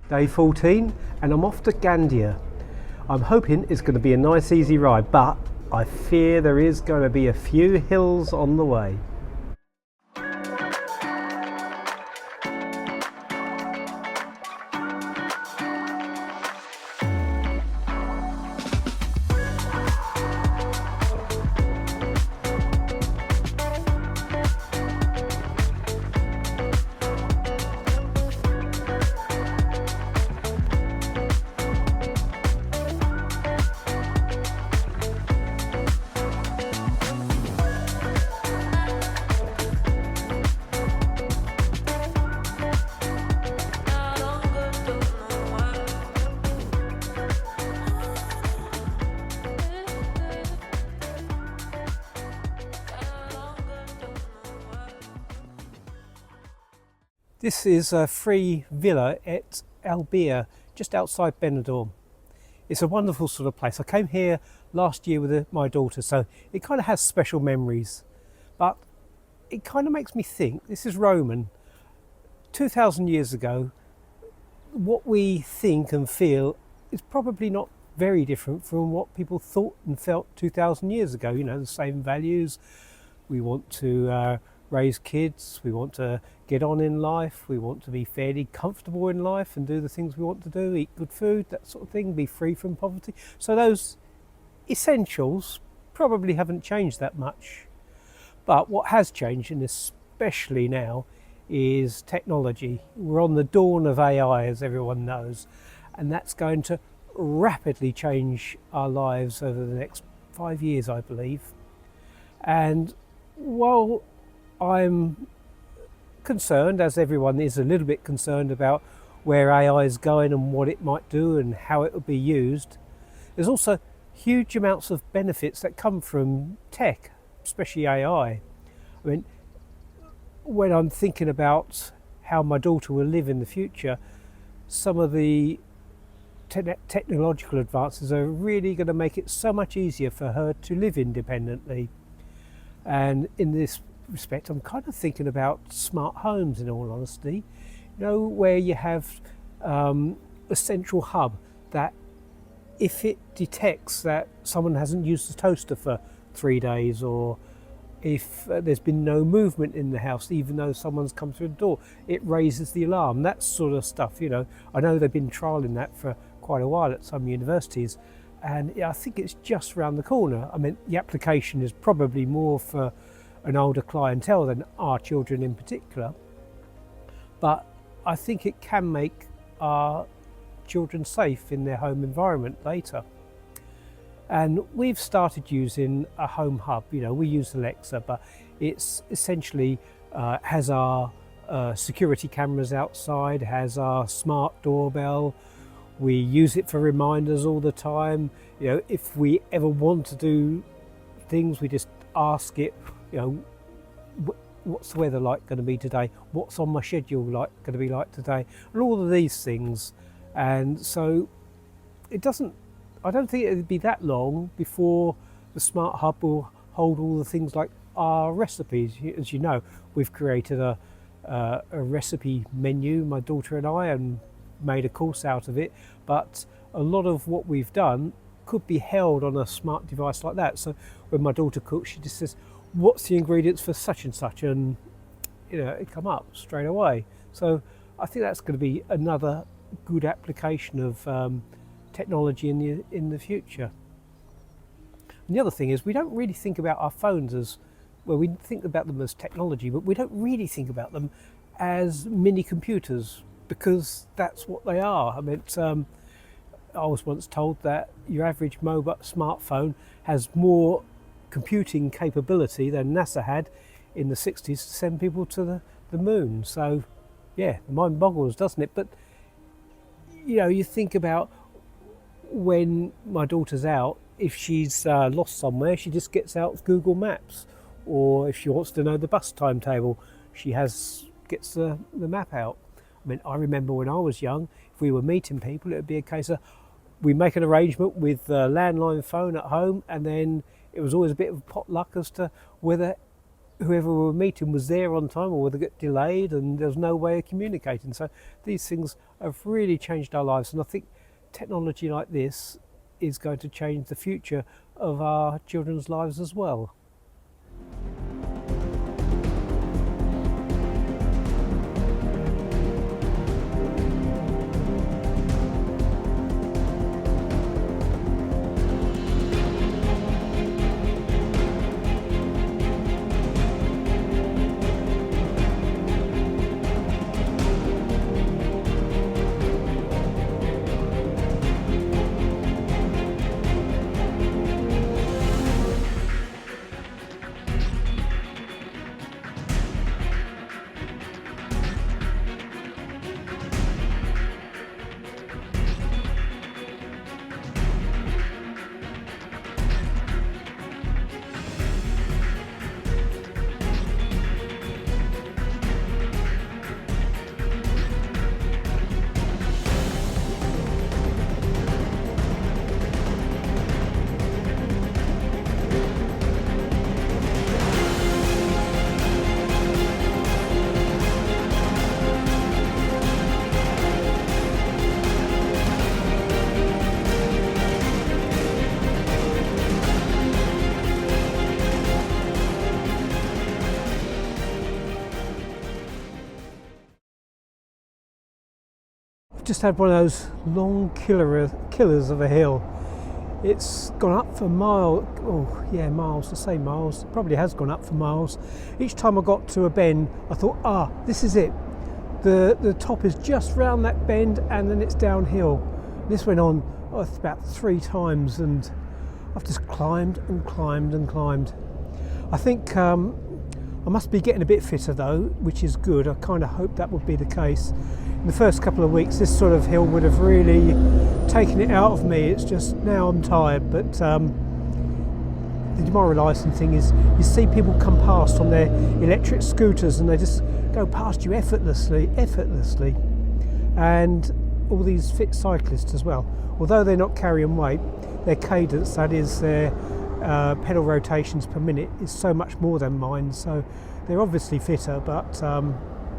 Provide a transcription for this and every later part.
Day 14 and I'm off to Gandia. I'm hoping it's going to be a nice easy ride, but I fear there is going to be a few hills on the way. This is a free villa at Albia, just outside Benidorm. It's a wonderful sort of place. I came here last year with my daughter, so it kind of has special memories. But it kind of makes me think, this is Roman. 2,000 years ago, what we think and feel is probably not very different from what people thought and felt 2,000 years ago. You know, the same values. We want to raise kids, we want to get on in life, we want to be fairly comfortable in life and do the things we want to do, eat good food, that sort of thing, be free from poverty. So those essentials probably haven't changed that much. But what has changed, and especially now, is technology. We're on the dawn of AI, as everyone knows, and that's going to rapidly change our lives over the next 5 years, I believe. And while I'm concerned, as everyone is a little bit concerned about where AI is going and what it might do and how it will be used, there's also huge amounts of benefits that come from tech, especially AI. I mean, when I'm thinking about how my daughter will live in the future, some of the technological advances are really going to make it so much easier for her to live independently. And in this respect, I'm kind of thinking about smart homes, in all honesty, you know, where you have a central hub that if it detects that someone hasn't used the toaster for 3 days, or if there's been no movement in the house even though someone's come through the door, it raises the alarm, that sort of stuff. You know, I know they've been trialling that for quite a while at some universities, and I think it's just around the corner. I mean, the application is probably more for an older clientele than our children in particular, but I think it can make our children safe in their home environment later. And we've started using a home hub. You know, we use Alexa, but it's essentially has our security cameras outside, has our smart doorbell. We use it for reminders all the time. You know, if we ever want to do things, we just ask it, you know, what's the weather like going to be today? What's on my schedule going to be like today? And all of these things. And so it doesn't, I don't think it'd be that long before the smart hub will hold all the things like our recipes. As you know, we've created a recipe menu, my daughter and I, and made a course out of it. But a lot of what we've done could be held on a smart device like that. So when my daughter cooks, she just says, what's the ingredients for such and such, and you know, it come up straight away. So I think that's going to be another good application of technology in the future. And the other thing is, we don't really think about our phones as, well, we think about them as technology, but we don't really think about them as mini computers, because that's what they are. I mean, I was once told that your average mobile smartphone has more computing capability than NASA had in the 60s to send people to the moon. So yeah, the mind boggles, doesn't it? But you know, you think about when my daughter's out, if she's lost somewhere, she just gets out Google Maps, or if she wants to know the bus timetable, she gets the map out. I mean, I remember when I was young, if we were meeting people, it would be a case of we make an arrangement with the landline phone at home, and then it was always a bit of potluck as to whether whoever we were meeting was there on time, or whether it got delayed, and there was no way of communicating. So these things have really changed our lives, and I think technology like this is going to change the future of our children's lives as well. Just had one of those long killers of a hill. It's gone up for miles. Oh yeah, miles. I say miles. It probably has gone up for miles. Each time I got to a bend, I thought, this is it. The top is just round that bend, and then it's downhill. This went on about 3 times, and I've just climbed and climbed and climbed. I think I must be getting a bit fitter though, which is good. I kind of hoped that would be the case. In the first couple of weeks, this sort of hill would have really taken it out of me. It's just now I'm tired, but the demoralising thing is you see people come past on their electric scooters and they just go past you effortlessly, and all these fit cyclists as well. Although they're not carrying weight, their cadence, that is their pedal rotations per minute, is so much more than mine, so they're obviously fitter, but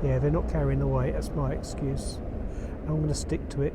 yeah, they're not carrying the weight. That's my excuse. I'm going to stick to it.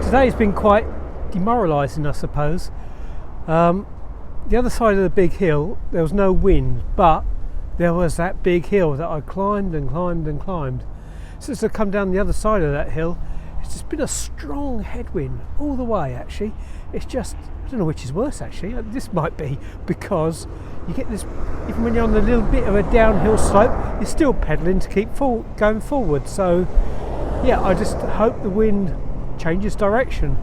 Today's been quite demoralising, I suppose. The other side of the big hill, there was no wind, but there was that big hill that I climbed and climbed and climbed. Since I come down the other side of that hill, it's just been a strong headwind all the way. Actually, it's just, I don't know which is worse actually. This might be because you get this, even when you're on a little bit of a downhill slope, you're still pedalling to keep going forward. So yeah, I just hope the wind changes direction.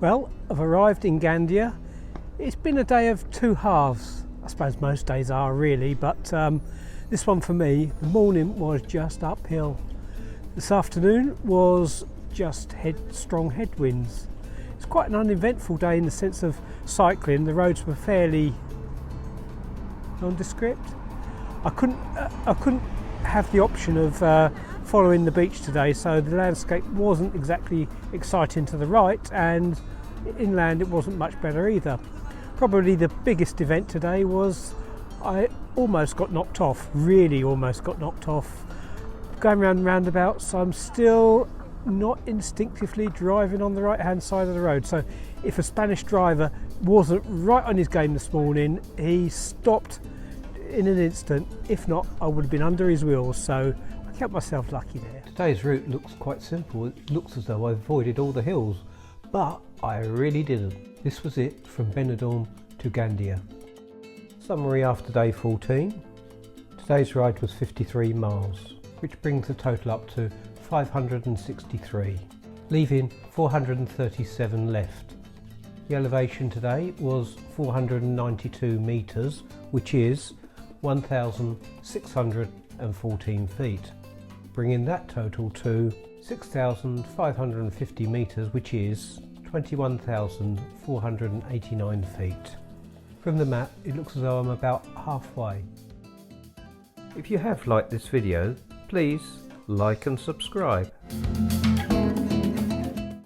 Well, I've arrived in Gandia. It's been a day of two halves. I suppose most days are really, but this one for me, the morning was just uphill. This afternoon was just strong headwinds. It's quite an uneventful day in the sense of cycling. The roads were fairly nondescript. I couldn't have the option of following the beach today, so the landscape wasn't exactly exciting to the right, and inland it wasn't much better either. Probably the biggest event today was I almost got knocked off, really almost got knocked off. Going round roundabouts, I'm still not instinctively driving on the right hand side of the road, so if a Spanish driver wasn't right on his game this morning, he stopped in an instant. If not, I would have been under his wheels, so I kept myself lucky there. Today's route looks quite simple. It looks as though I avoided all the hills, but I really didn't. This was it from Benidorm to Gandia. Summary after day 14. Today's ride was 53 miles, which brings the total up to 563, leaving 437 left. The elevation today was 492 metres, which is 1,614 feet, bringing that total to 6,550 metres, which is 21,489 feet. From the map, it looks as though I'm about halfway. If you have liked this video, please like and subscribe.